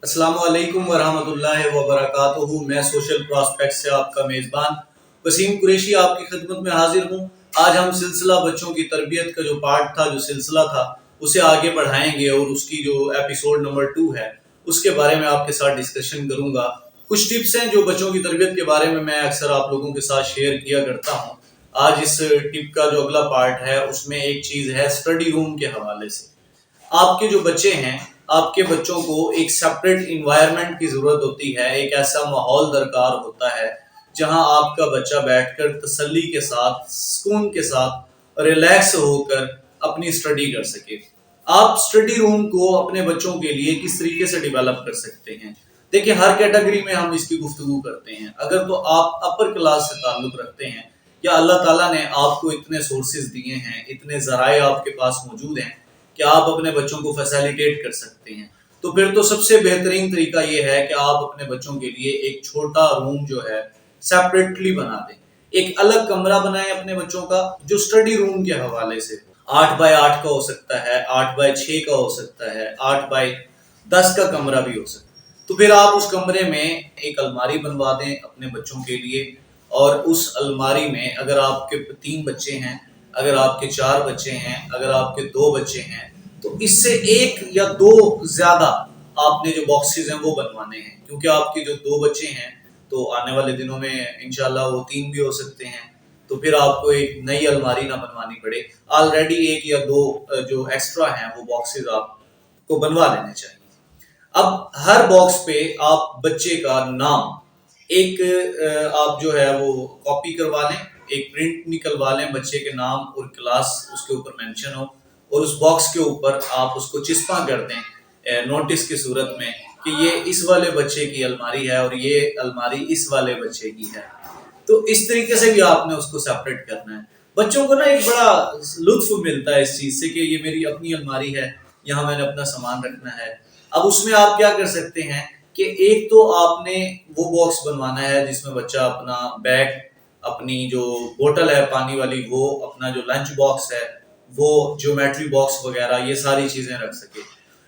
अस्सलाम वालेकुम वरहमतुल्लाहि वबरकातुहू। मैं सोशल प्रॉस्पेक्ट से आपका मेज़बान वसीम कुरैशी आपकी खिदमत में हाजिर हूँ। आज हम सिलसिला बच्चों की तरबियत का जो पार्ट था, जो सिलसिला था, उसे आगे बढ़ाएंगे और उसकी जो एपिसोड नंबर 2 है उसके बारे में आपके साथ डिस्कशन करूँगा। कुछ टिप्स हैं जो बच्चों की तरबियत के बारे में मैं अक्सर आप लोगों के साथ शेयर किया करता हूँ। आज इस टिप का जो अगला पार्ट है उसमें एक चीज़ है स्टडी रूम के हवाले से। आपके जो बच्चे हैं, आपके बच्चों को एक सेपरेट इन्वायरमेंट की जरूरत होती है। एक ऐसा माहौल दरकार होता है जहां आपका बच्चा बैठकर तसल्ली के साथ, सुकून के साथ, रिलैक्स होकर अपनी स्टडी कर सके। आप स्टडी रूम को अपने बच्चों के लिए किस तरीके से डेवलप कर सकते हैं? देखिए, हर कैटेगरी में हम इसकी गुफ्तगू करते हैं। अगर तो आप अपर क्लास से ताल्लुक रखते हैं या अल्लाह ताला ने आपको इतने सोर्सेज दिए हैं, इतने जराए आपके पास मौजूद हैं कि आप अपने बच्चों को फैसिलिटेट कर सकते हैं, तो फिर तो सबसे बेहतरीन तरीका ये है कि आप अपने बच्चों के लिए एक छोटा रूम जो है सेपरेटली बना दें। एक अलग कमरा बनाएं अपने बच्चों का जो स्टडी रूम के हवाले से 8 बाय 8 का हो सकता है, 8 बाय 6 का हो सकता है, 8 बाय 10 का कमरा भी हो सकता है। तो फिर आप उस कमरे में एक अलमारी बनवा दें अपने बच्चों के लिए, और उस अलमारी में अगर आपके 3 बच्चे हैं, अगर आपके 4 बच्चे हैं, अगर आपके 2 बच्चे हैं, तो इससे एक या दो ज्यादा आपने जो बॉक्सेस हैं वो बनवाने हैं, क्योंकि आपके जो 2 बच्चे हैं तो आने वाले दिनों में इंशाल्लाह वो 3 भी हो सकते हैं। तो फिर आपको एक नई अलमारी ना बनवानी पड़े, ऑलरेडी एक या दो जो एक्स्ट्रा हैं वो बॉक्सेस आपको बनवा लेने चाहिए। अब हर बॉक्स पे आप बच्चे का नाम एक आप जो है वो कॉपी करवा लें, एक प्रिंट निकलवा लें, बच्चे के नाम और क्लास उसके ऊपर मेंशन हो, और उस बॉक्स के ऊपर आप उसको चिस्पा कर दें नोटिस की सूरत में कि ये इस वाले बच्चे की अलमारी है और ये अलमारी इस वाले बच्चे की है। तो इस तरीके से भी आपने उसको सेपरेट करना है। बच्चों को ना एक बड़ा लुत्फ मिलता है इस चीज से कि ये मेरी अपनी अलमारी है, यहाँ मैंने अपना सामान रखना है। अब उसमें आप क्या कर सकते हैं कि एक तो आपने वो बॉक्स बनवाना है जिसमें बच्चा अपना बैग, अपनी जो बोतल है पानी वाली, वो अपना जो लंच बॉक्स है, वो ज्योमेट्री बॉक्स वगैरह ये सारी चीजें रख सके।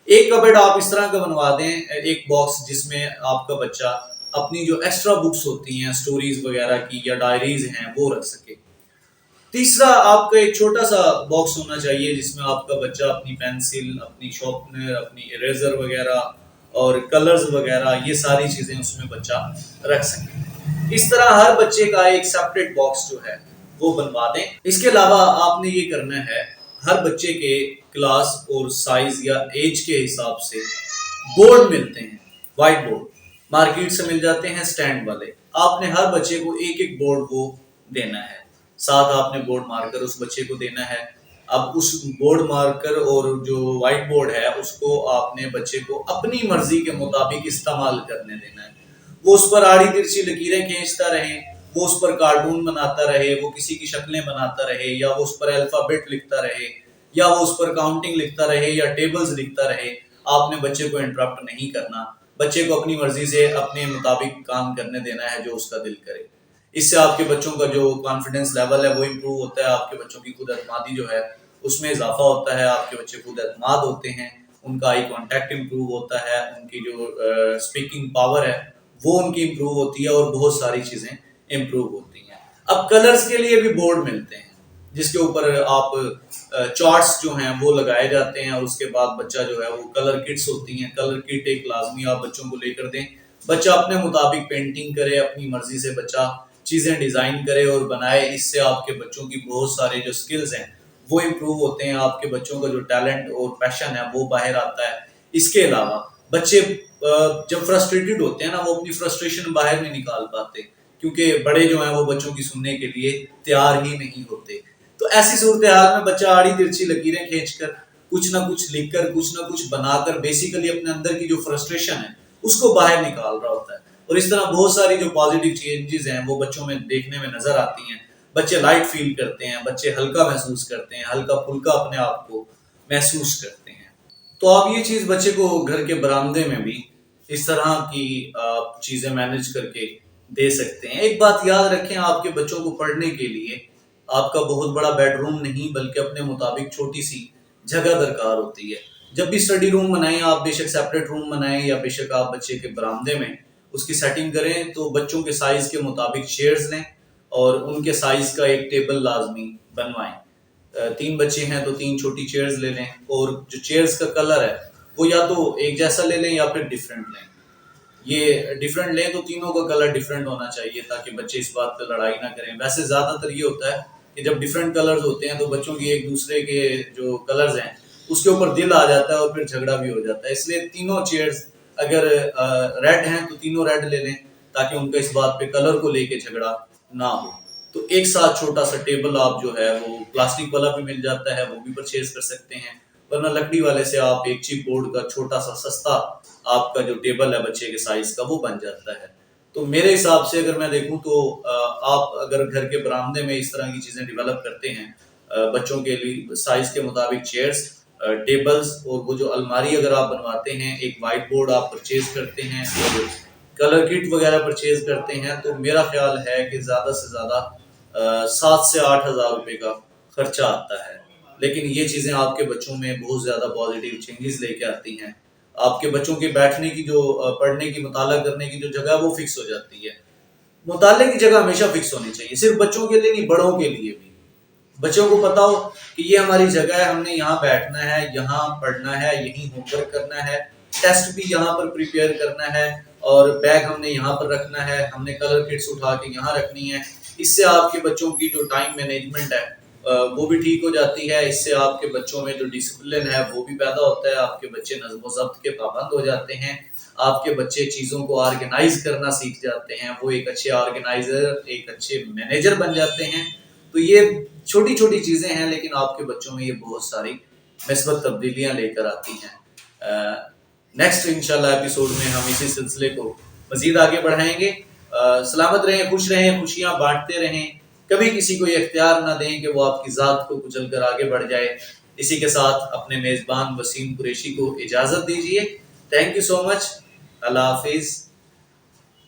एक कबर्ड आप इस तरह का बनवा दें, एक बॉक्स जिसमें आपका बच्चा अपनी जो एक्स्ट्रा बुक्स होती हैं स्टोरीज वगैरह की या डायरीज हैं वो रख सके। तीसरा, आपका एक छोटा सा बॉक्स होना चाहिए जिसमें आपका बच्चा अपनी पेंसिल, अपनी शॉर्पनर, अपनी इरेजर वगैरह और कलर्स वगैरह ये सारी चीजें उसमें बच्चा रख सके। इस तरह हर बच्चे का एक सेपरेट बॉक्स जो है वो बनवा दें। इसके अलावा आपने ये करना है, हर बच्चे के क्लास और साइज या एज के हिसाब से बोर्ड मिलते हैं, व्हाइट बोर्ड मार्केट से मिल जाते हैं स्टैंड वाले। आपने हर बच्चे को एक एक बोर्ड को देना है, साथ आपने बोर्ड मार्कर उस बच्चे को देना है। अब उस बोर्ड मार्कर और जो व्हाइट बोर्ड है उसको आपने बच्चे को अपनी मर्जी के मुताबिक इस्तेमाल करने देना है। वो उस पर आड़ी तिरछी लकीरें खींचता रहे, वो उस पर कार्टून बनाता रहे, वो किसी की शक्लें बनाता रहे, या वो उस पर अल्फाबेट लिखता रहे, या वो उस पर काउंटिंग लिखता रहे या टेबल्स लिखता रहे। आपने बच्चे को इंटरप्ट नहीं करना, बच्चे को अपनी मर्जी से अपने मुताबिक काम करने देना है जो उसका दिल करे। इससे आपके बच्चों का जो कॉन्फिडेंस लेवल है वो इम्प्रूव होता है, आपके बच्चों की खुद एतमादी जो है उसमें इजाफा होता है, आपके बच्चे खुद एतमाद होते हैं, उनका आई कॉन्टैक्ट इम्प्रूव होता है, उनकी जो स्पीकिंग पावर है वो उनकी इम्प्रूव होती है, और बहुत सारी चीजें इम्प्रूव होती हैं। अब कलर्स के लिए भी बोर्ड मिलते हैं जिसके ऊपर आप चार्ट्स जो हैं वो लगाए जाते हैं, और उसके बाद बच्चा जो है वो कलर किट्स होती हैं, कलर किट एक लाजमी आप बच्चों को लेकर दें। बच्चा अपने मुताबिक पेंटिंग करे, अपनी मर्जी से बच्चा चीजें डिजाइन करे और बनाए। इससे आपके बच्चों की बहुत सारे जो स्किल्स हैं वो इम्प्रूव होते हैं, आपके बच्चों का जो टैलेंट और पैशन है वो बाहर आता है। इसके अलावा बच्चे जब फ्रस्ट्रेटेड होते हैं ना, वो अपनी फ्रस्ट्रेशन बाहर नहीं निकाल पाते, क्योंकि बड़े जो हैं वो बच्चों की सुनने के लिए तैयार ही नहीं होते। तो ऐसी सूरत हाल में बच्चा आड़ी तिरछी लकीरें खींचकर, कुछ ना कुछ लिखकर, कुछ ना कुछ बनाकर बेसिकली अपने अंदर की जो फ्रस्ट्रेशन है उसको बाहर निकाल रहा होता है। और इस तरह बहुत सारी जो पॉजिटिव चेंजेस हैं वो बच्चों में देखने में नजर आती हैं। बच्चे लाइट फील करते हैं, बच्चे हल्का महसूस करते हैं, हल्का फुल्का अपने आप को महसूस करते हैं। तो आप ये चीज बच्चे को घर के बरामदे में भी इस तरह की आप चीजें मैनेज करके दे सकते हैं। एक बात याद रखें, आपके बच्चों को पढ़ने के लिए आपका बहुत बड़ा बेडरूम नहीं बल्कि अपने मुताबिक छोटी सी जगह दरकार होती है। جب بھی اسٹڈی روم بنائیں آپ، بے شک سیپریٹ روم بنائیں یا بے شک آپ بچے کے برآمدے میں اس کی سیٹنگ کریں، تو بچوں کے سائز کے مطابق چیئرز لیں اور ان کے سائز کا ایک ٹیبل لازمی بنوائیں۔ 3 بچے ہیں تو 3 چھوٹی چیئرز لے لیں، اور جو چیئرز کا کلر ہے وہ یا تو ایک جیسا لے لیں یا پھر ڈیفرنٹ لیں۔ یہ ڈیفرنٹ لیں تو تینوں کا کلر ڈیفرنٹ ہونا چاہیے تاکہ بچے اس بات پہ لڑائی نہ کریں۔ ویسے زیادہ تر یہ ہوتا ہے کہ جب ڈیفرنٹ کلرز ہوتے ہیں تو بچوں کی ایک دوسرے کے جو کلرز ہیں اس کے اوپر دل آ جاتا ہے اور پھر جھگڑا بھی ہو جاتا ہے۔ اس لیے تینوں چیئرز اگر ریڈ ہیں تو تینوں ریڈ لے لیں تاکہ ان کا اس بات پہ کلر کو لے کے جھگڑا نہ ہو۔ تو ایک ساتھ چھوٹا سا ٹیبل آپ جو ہے وہ پلاسٹک والا بھی مل جاتا ہے، وہ بھی پرچیز کر سکتے ہیں، ورنہ لکڑی والے سے آپ ایک چپ بورڈ کا چھوٹا سا سستا آپ کا جو ٹیبل ہے بچے کے سائز کا وہ بن جاتا ہے۔ تو میرے حساب سے اگر میں دیکھوں تو آپ اگر گھر کے برآمدے میں اس طرح کی چیزیں ڈیولپ کرتے ہیں بچوں کے لیے سائز کے مطابق چیئرز، ٹیبلز، اور وہ جو الماری اگر آپ بنواتے ہیں، ایک وائٹ بورڈ آپ پرچیز کرتے ہیں اور کلر کٹ وغیرہ پرچیز کرتے ہیں، تو میرا خیال ہے کہ زیادہ سے زیادہ 7 سے 8 ہزار روپے کا خرچہ آتا ہے۔ لیکن یہ چیزیں آپ کے بچوں میں بہت زیادہ پازیٹیو چینجز لے کے آتی ہیں۔ آپ کے بچوں کے بیٹھنے کی جو پڑھنے کی مطالعہ کرنے کی جو جگہ ہے وہ فکس ہو جاتی ہے۔ مطالعے کی جگہ ہمیشہ فکس ہونی چاہیے، صرف بچوں کے لیے نہیں، بڑوں کے لیے بھی۔ بچوں کو پتا ہو کہ یہ ہماری جگہ ہے، ہم نے یہاں بیٹھنا ہے، یہاں پڑھنا ہے، یہیں ہوم ورک کرنا ہے، ٹیسٹ بھی یہاں پر پریپیئر کرنا ہے، اور بیگ ہم نے یہاں پر رکھنا ہے، ہم نے کلر کٹس اٹھا کے یہاں رکھنی ہے۔ اس سے آپ کے بچوں کی جو ٹائم مینجمنٹ ہے وہ بھی ٹھیک ہو جاتی ہے۔ اس سے آپ کے بچوں میں جو ڈسپلن ہے وہ بھی پیدا ہوتا ہے، آپ کے بچے نظم و ضبط کے پابند ہو جاتے ہیں، آپ کے بچے چیزوں کو آرگنائز کرنا سیکھ جاتے ہیں، وہ ایک اچھے آرگنائزر، ایک اچھے مینیجر بن جاتے ہیں۔ تو یہ چھوٹی چھوٹی چیزیں ہیں لیکن آپ کے بچوں میں یہ بہت ساری مثبت تبدیلیاں لے کر آتی ہیں۔ نیکسٹ انشاءاللہ ایپیسوڈ میں ہم اسی سلسلے کو مزید آگے بڑھائیں گے۔ سلامت رہیں، خوش رہیں، خوشیاں بانٹتے رہیں، کبھی کسی کو یہ اختیار نہ دیں کہ وہ آپ کی ذات کو کچل کر آگے بڑھ جائے۔ اسی کے ساتھ اپنے میزبان وسیم قریشی کو اجازت دیجیے۔ تھینک یو سو مچ، اللہ حافظ۔